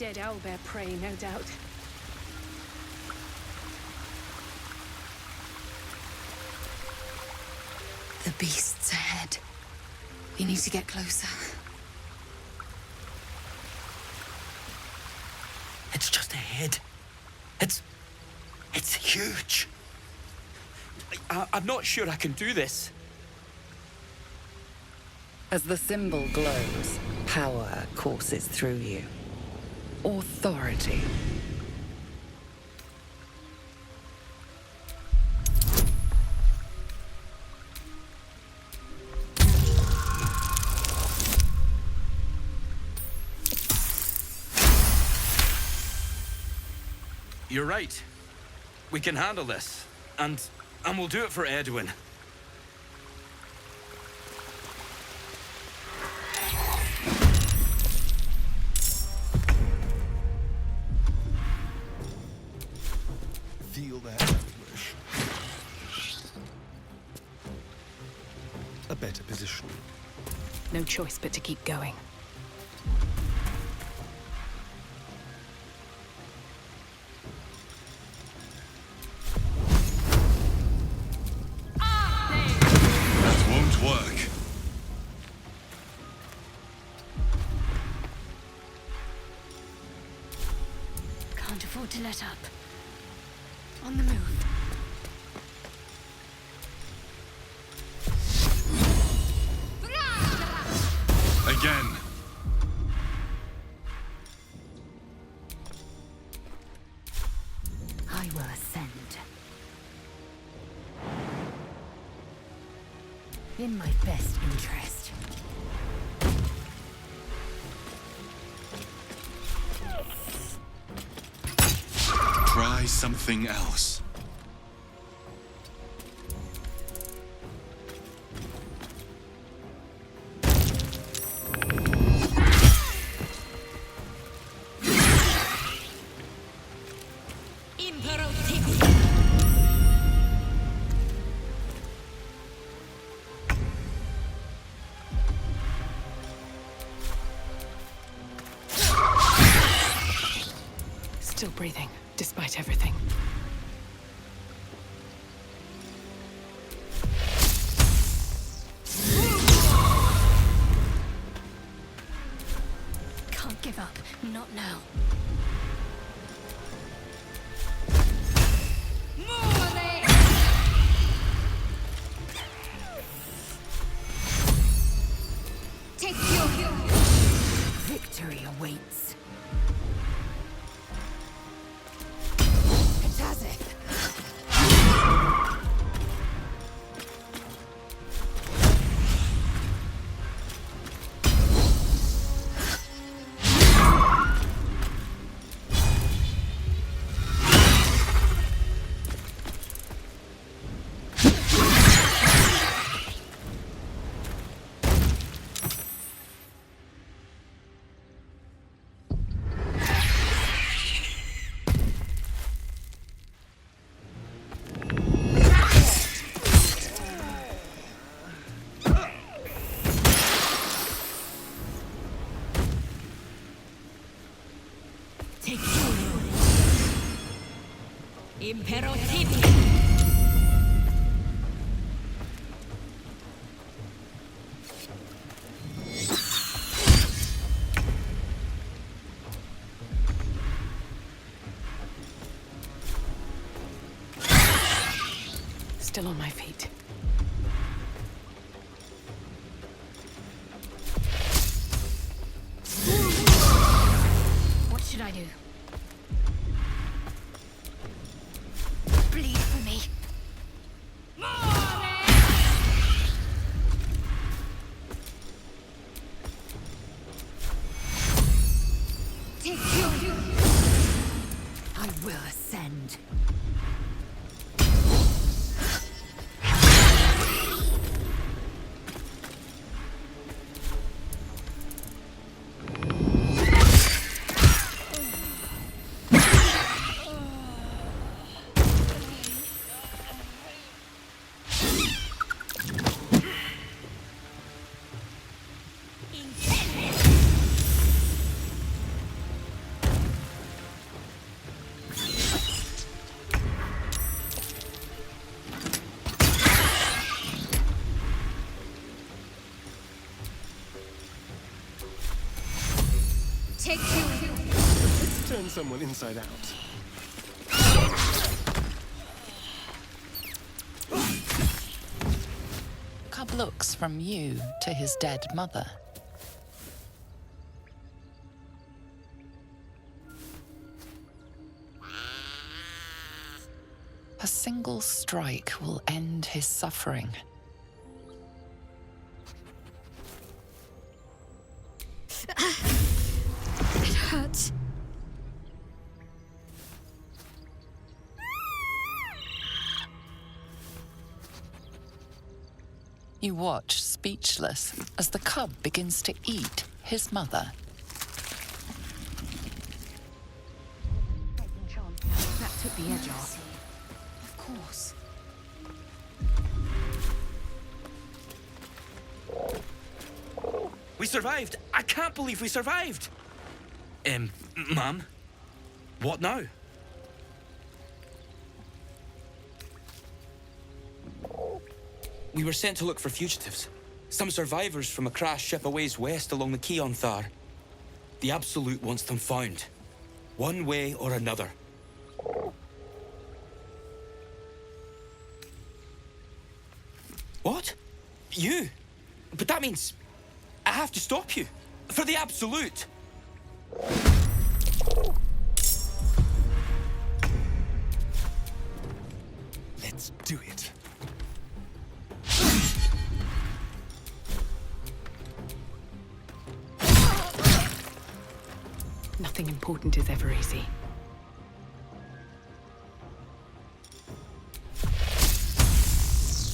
dead owlbear prey, no doubt. The beast's ahead. We need to get closer. It's just ahead. It's huge. I'm not sure I can do this. As the symbol glows, power courses through you. Authority. You're right. We can handle this. And we'll do it for Edwin. Feel that anguish. A better position. No choice but to keep going. That won't work. Can't afford to let up. On the move. Again. I will ascend. In my best interest. Try something else. Still breathing, despite everything. Can't give up. Not now. Take your victory awaits. Still on my feet. What should I do? Bleed for me. Take you. I will ascend. Let's turn someone inside out. Cub looks from you to his dead mother. A single strike will end his suffering. It hurts. You watch, speechless, as the cub begins to eat his mother. That took the edge off. Of course. We survived! I can't believe we survived! Ma'am? What now? We were sent to look for fugitives. Some survivors from a crashed ship a ways west along the quay on Thar. The Absolute wants them found. One way or another. What? You? But that means I have to stop you. For the Absolute. Let's do it. Nothing important is ever easy.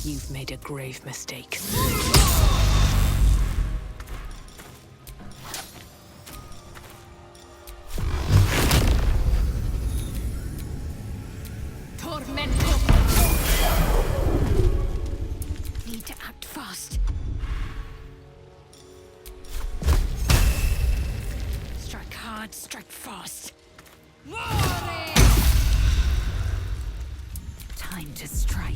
You've made a grave mistake. Need to act fast. Strike hard, strike fast. Time to strike.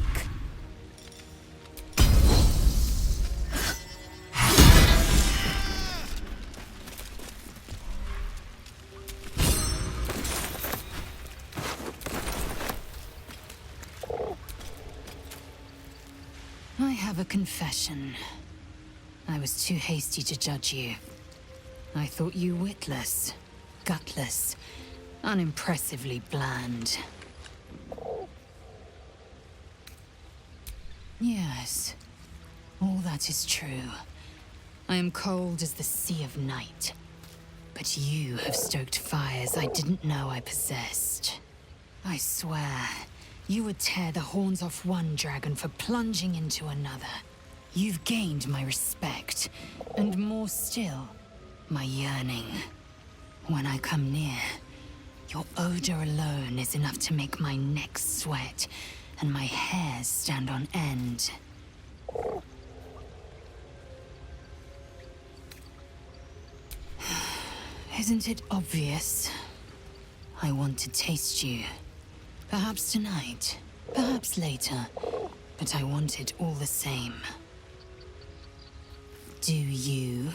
I have a confession. I was too hasty to judge you. I thought you witless, gutless, unimpressively bland. Yes, all that is true. I am cold as the sea of night. But you have stoked fires I didn't know I possessed. I swear, you would tear the horns off one dragon for plunging into another. You've gained my respect, and more still, my yearning. When I come near, your odor alone is enough to make my neck sweat and my hairs stand on end. Isn't it obvious? I want to taste you. Perhaps tonight, perhaps later, but I want it all the same. Do you?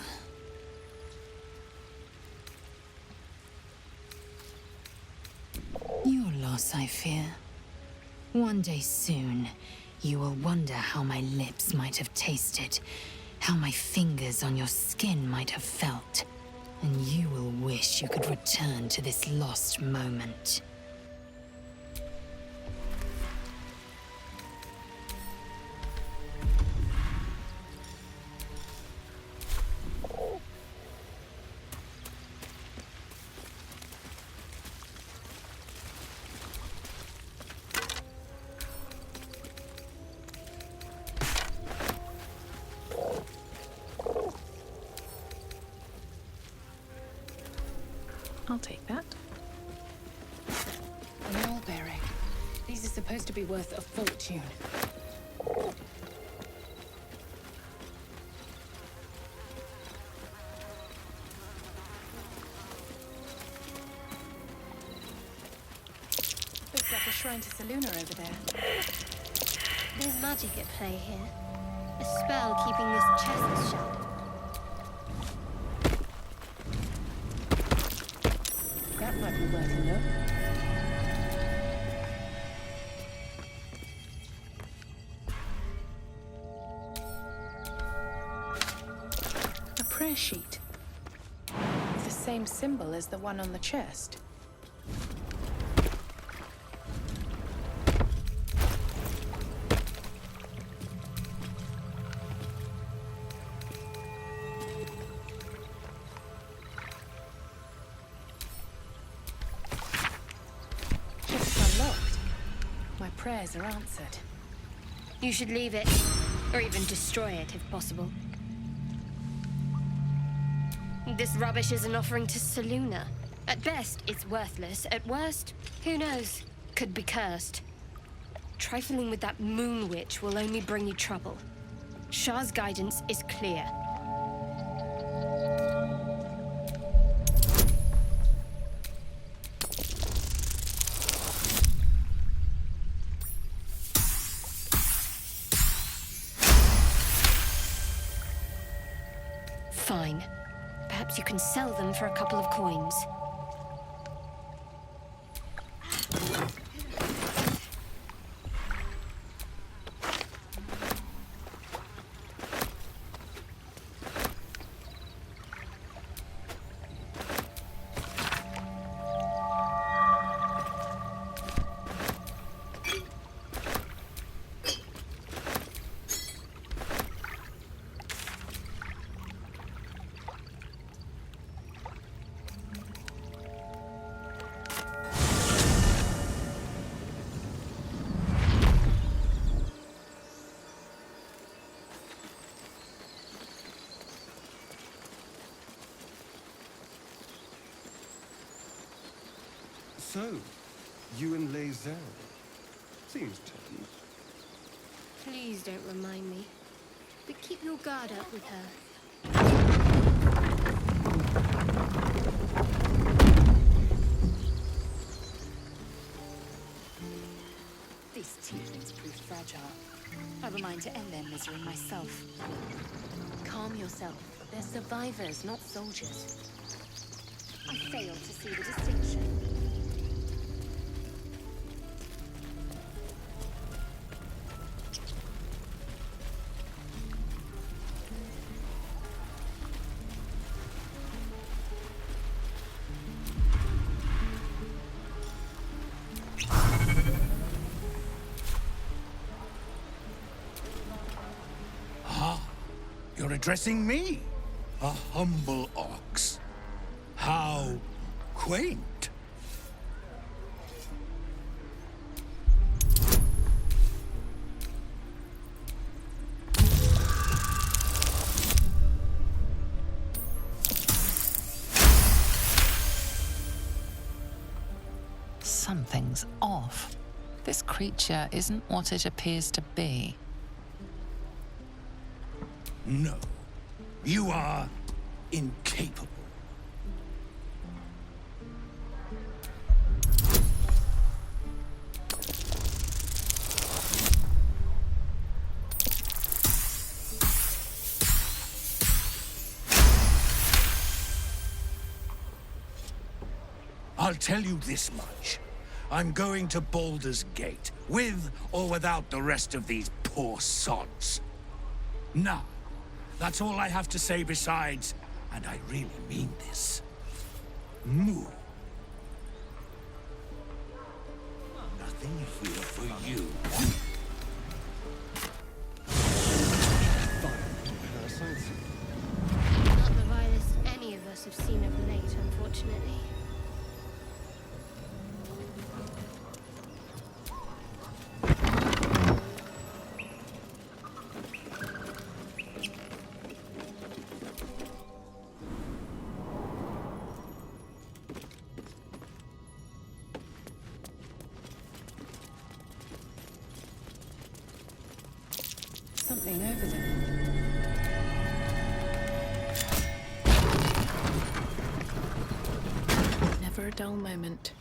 Your loss, I fear. One day soon, you will wonder how my lips might have tasted, how my fingers on your skin might have felt, and you will wish you could return to this lost moment. I'll take that. An oil bearing. These are supposed to be worth a fortune. Looks like a shrine to Saluna over there. There's magic at play here. A spell keeping this chest shut. That might be worth a look. A prayer sheet. With the same symbol as the one on the chest. My prayers are answered. You should leave it, or even destroy it if possible. This rubbish is an offering to Seluna. At best, it's worthless. At worst, who knows? Could be cursed. Trifling with that moon witch will only bring you trouble. Shah's guidance is clear. Fine. Perhaps you can sell them for a couple of coins. So, you and Lae'zel. Seems tame. Please don't remind me. But keep your guard up with her. These tieflings prove fragile. I will mind to end their misery myself. Calm yourself. They're survivors, not soldiers. I fail to see the distinction. You're addressing me, a humble ox. How quaint. Something's off. This creature isn't what it appears to be. No, you are incapable. I'll tell you this much. I'm going to Baldur's Gate, with or without the rest of these poor sods. Now, that's all I have to say besides, and I really mean this. Moo. Nothing here for you. Parasites. Not the vilest any of us have seen of late, unfortunately. Something over there. Never a dull moment.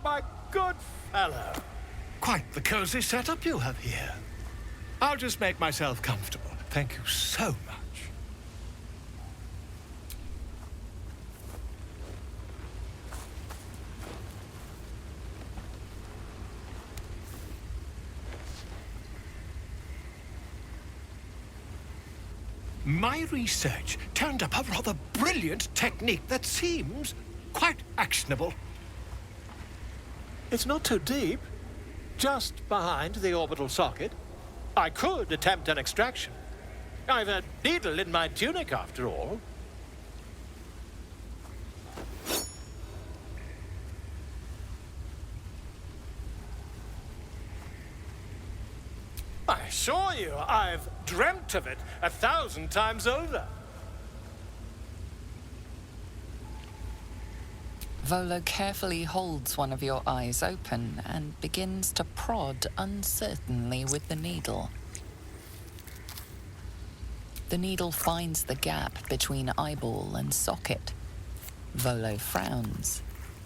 my good fellow. Quite the cozy setup you have here. I'll just make myself comfortable. Thank you so much. My research turned up a rather brilliant technique that seems quite actionable. It's not too deep, just behind the orbital socket. I could attempt an extraction. I've a needle in my tunic, after all. I assure you, I've dreamt of it 1,000 times over. Volo carefully holds one of your eyes open and begins to prod uncertainly with the needle. The needle finds the gap between eyeball and socket. Volo frowns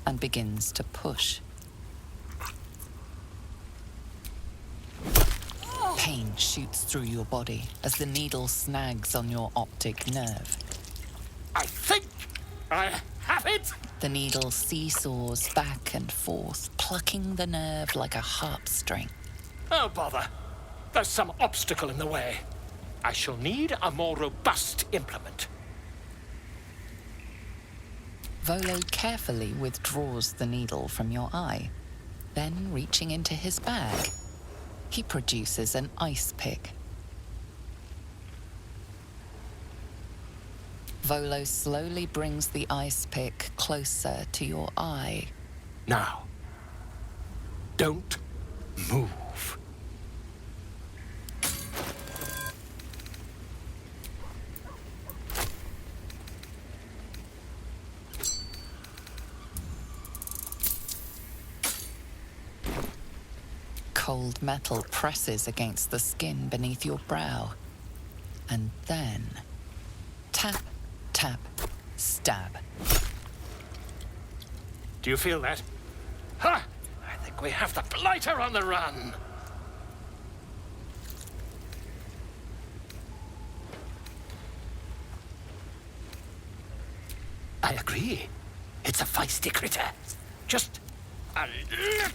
and begins to push. Pain shoots through your body as the needle snags on your optic nerve. I think I have it! The needle seesaws back and forth, plucking the nerve like a harp string. Oh, bother. There's some obstacle in the way. I shall need a more robust implement. Volo carefully withdraws the needle from your eye. Then, reaching into his bag, he produces an ice pick. Volo slowly brings the ice pick closer to your eye. Now, don't move. Cold metal presses against the skin beneath your brow. And then, tap, tap, stab. Do you feel that? Ha! I think we have the blighter on the run. I agree. It's a feisty critter. Just a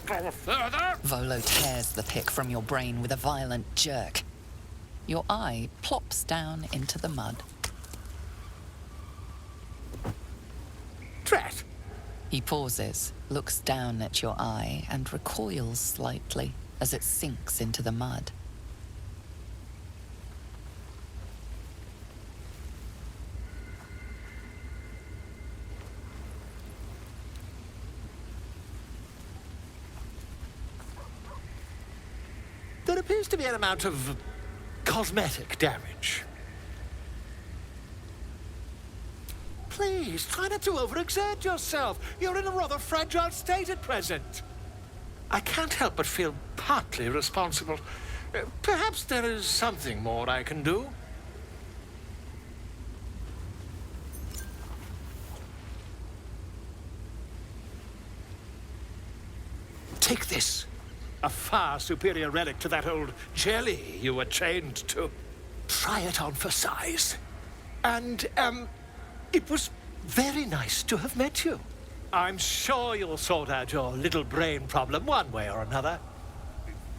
little further. Volo tears the pick from your brain with a violent jerk. Your eye plops down into the mud. Drat! He pauses, looks down at your eye, and recoils slightly as it sinks into the mud. There appears to be an amount of cosmetic damage. Please, try not to overexert yourself. You're in a rather fragile state at present. I can't help but feel partly responsible. Perhaps there is something more I can do. Take this. A far superior relic to that old jelly you were chained to. Try it on for size. And, it was very nice to have met you. I'm sure you'll sort out your little brain problem one way or another.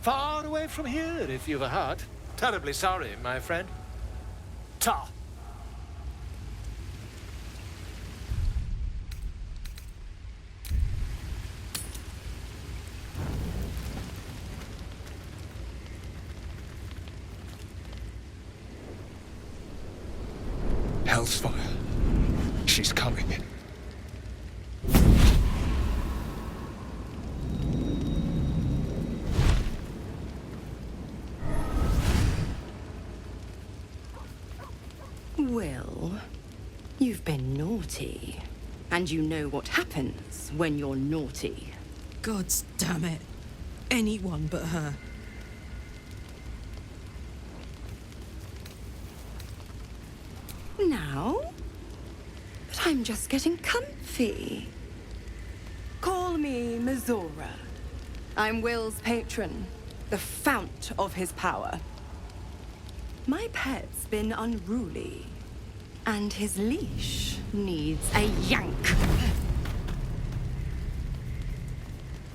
Far away from here, if you've a heart. Terribly sorry, my friend. Ta. Hell's fire. She's coming. Well, you've been naughty. And you know what happens when you're naughty. Gods damn it. Anyone but her. Now? But I'm just getting comfy. Call me me Mizora. I'm Will's patron, the fount of his power. My pet's been unruly, and his leash needs a yank.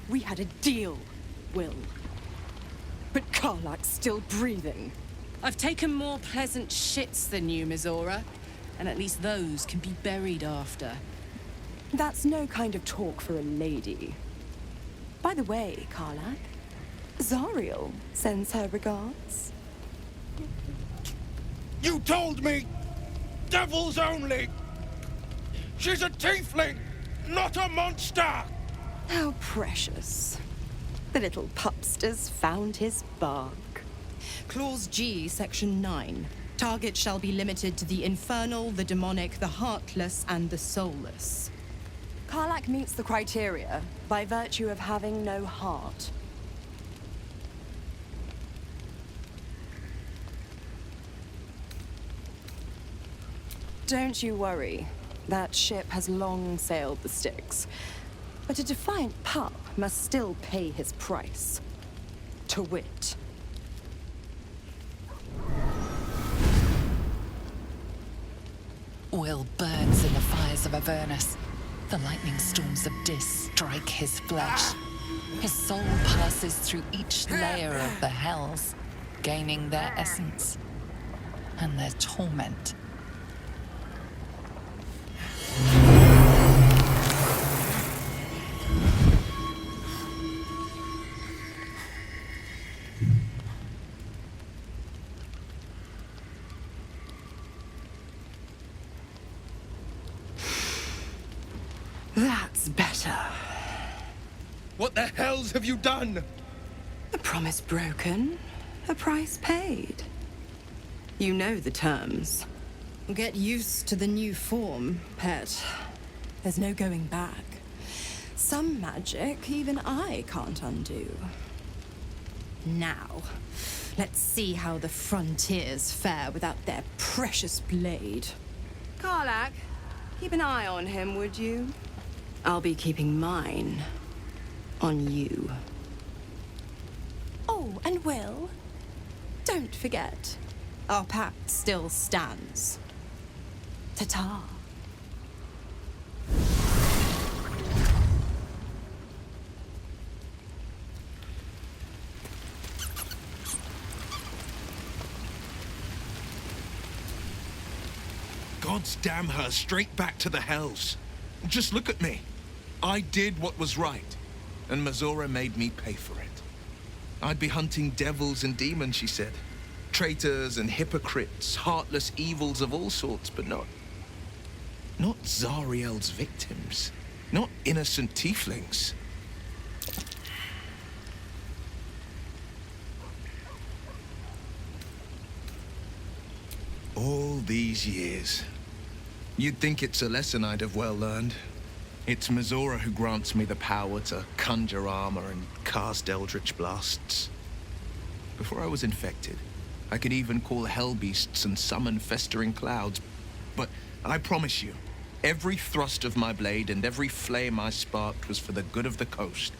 We had a deal, Will. But Karlak's still breathing. I've taken more pleasant shits than you, Mizora. And at least those can be buried after. That's no kind of talk for a lady. By the way, Karlak, Zariel sends her regards. You told me! Devils only! She's a tiefling, not a monster! How precious. The little pupster's found his bark. Clause G, Section 9. Target shall be limited to the infernal, the demonic, the heartless, and the soulless. Karlak meets the criteria by virtue of having no heart. Don't you worry. That ship has long sailed the Styx. But a defiant pup must still pay his price. To wit. Will burns in the fires of Avernus. The lightning storms of Dis strike his flesh. His soul passes through each layer of the hells, gaining their essence and their torment. That's better. What the hells have you done? A promise broken, a price paid. You know the terms. Get used to the new form, pet. There's no going back. Some magic even I can't undo. Now, let's see how the frontiers fare without their precious blade. Karlak, keep an eye on him, would you? I'll be keeping mine on you. Oh, and Will, don't forget, our pact still stands. Ta-ta. Gods damn her, straight back to the hells. Just look at me. I did what was right, and Mizora made me pay for it. I'd be hunting devils and demons, she said. Traitors and hypocrites, heartless evils of all sorts, but not Zariel's victims. Not innocent tieflings. All these years. You'd think it's a lesson I'd have well learned. It's Mizora who grants me the power to conjure armor and cast eldritch blasts. Before I was infected, I could even call hell beasts and summon festering clouds. But I promise you, every thrust of my blade and every flame I sparked was for the good of the coast.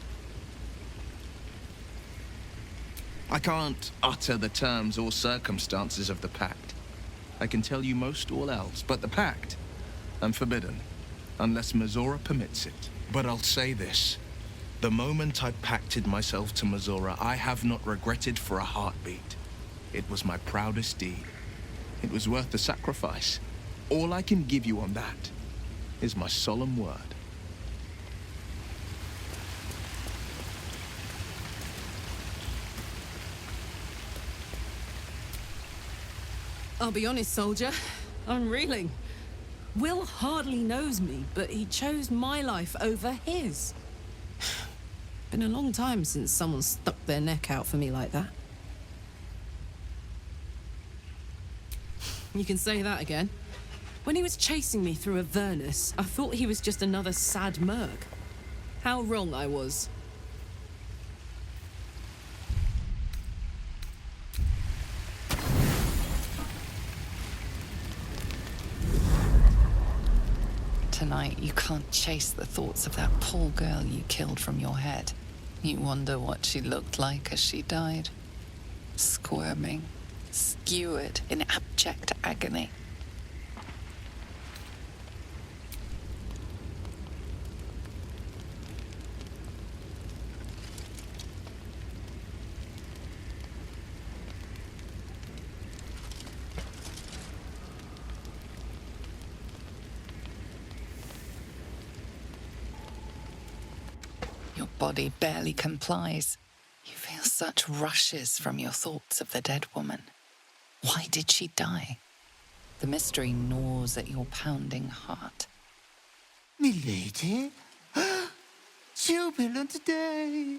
I can't utter the terms or circumstances of the pact. I can tell you most all else, but the pact, I'm forbidden. Unless Mizora permits it. But I'll say this. The moment I pacted myself to Mizora, I have not regretted for a heartbeat. It was my proudest deed. It was worth the sacrifice. All I can give you on that is my solemn word. I'll be honest, soldier. I'm reeling. Will hardly knows me, but he chose my life over his. Been a long time since someone stuck their neck out for me like that. You can say that again. When he was chasing me through Avernus, I thought he was just another sad merc. How wrong I was. tonight, you can't chase the thoughts of that poor girl you killed from your head. You wonder what she looked like as she died. Squirming, skewered in abject agony. Your body barely complies. You feel such rushes from your thoughts of the dead woman. Why did she die? The mystery gnaws at your pounding heart. Milady? Jubilant day!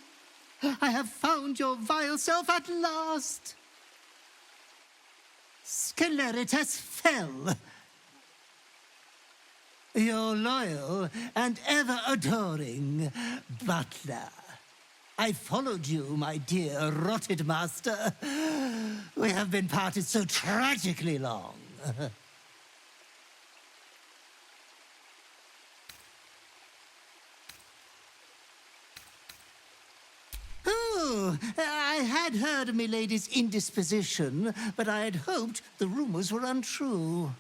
I have found your vile self at last! Sceleritas fell. Your loyal and ever-adoring butler. I followed you, my dear rotted master. We have been parted so tragically long. Oh, I had heard of milady's indisposition, but I had hoped the rumors were untrue.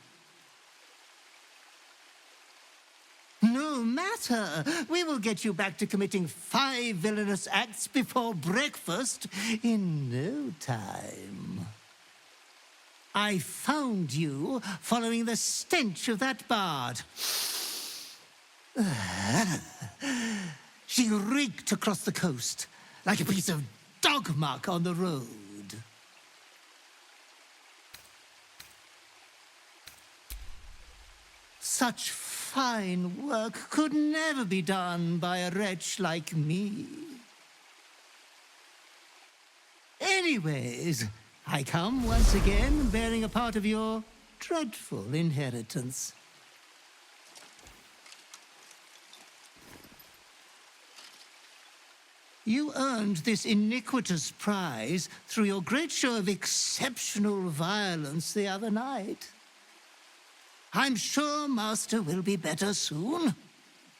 No matter. We will get you back to committing 5 villainous acts before breakfast in no time. I found you following the stench of that bard. She reeked across the coast like a piece of dog muck on the road. Such fine work could never be done by a wretch like me. Anyways, I come once again bearing a part of your dreadful inheritance. You earned this iniquitous prize through your great show of exceptional violence the other night. I'm sure Master will be better soon.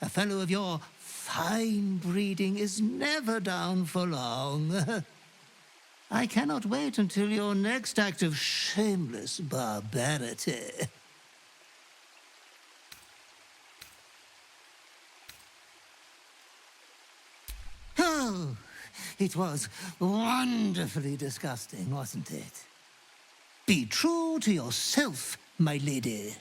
A fellow of your fine breeding is never down for long. I cannot wait until your next act of shameless barbarity. Oh, it was wonderfully disgusting, wasn't it? Be true to yourself, my lady.